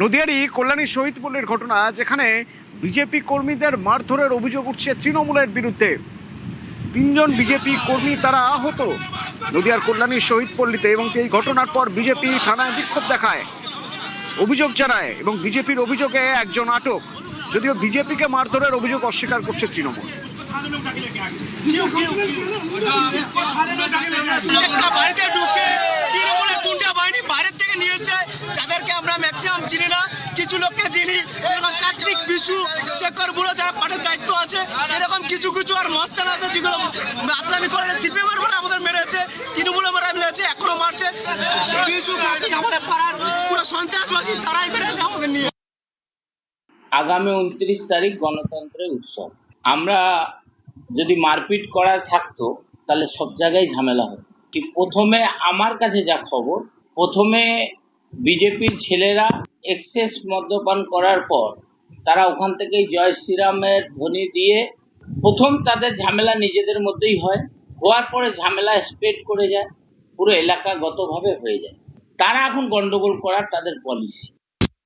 নদিয়ারই কল্যাণী শহীদপল্লীর ঘটনা, যেখানে বিজেপি কর্মীদের মারধরের অভিযোগ উঠছে তৃণমূলের বিরুদ্ধে। 3 জন বিজেপি কর্মী তারা আহত নদিয়ার কল্যাণী শহীদপল্লীতে, এবং এই ঘটনার পর বিজেপি থানায় বিক্ষোভ দেখায়, অভিযোগ জানায়, এবং বিজেপির অভিযোগে একজন আটক। যদিও বিজেপিকে মারধরের অভিযোগ অস্বীকার করছে তৃণমূল। বাড়িতে ঢুকে তৃণমূলের গুন্ডা বাহিনী বাইরের থেকে নিয়ে এসে, যাদেরকে আমরা ম্যাক্সিমাম চিনি না, কিছু লোককে চিনি, এরকম কার্তিক, বিশু, শেখর, বুড়ো যারা পার্টির দায়িত্ব আছে, এরকম কিছু কিছু আর মস্তান আছে যেগুলো আতলামি করে সিপিএমের বলে আমাদের মেরেছে, তৃণমূলের বলে মেরেছে, এখনো মারছে। বিশু, কার্তিক আমাদের পাড়ার পুরো সন্ত্রাসবাসী, তারাই মেরেছে আমাদের নিয়ে। আগামী 29 তারিখ গণতন্ত্রের উৎসব। আমরা যদি মারপিট করা থাকতো তাহলে সব জায়গায় ঝামেলা হতো। কি প্রথমে আমার কাছে যা খবর, প্রথমে বিজেপির ছেলেরা এক্সেস মদ্যপান করার পর তারা ওখান থেকেই জয় শ্রীরামের ধ্বনি দিয়ে প্রথম তাদের ঝামেলা নিজেদের মধ্যেই হয়, হওয়ার পরে ঝামেলা স্প্রেড করে যায়, পুরো এলাকাগতভাবে হয়ে যায়। তারা এখন গন্ডগোল করার তাদের পলিসি।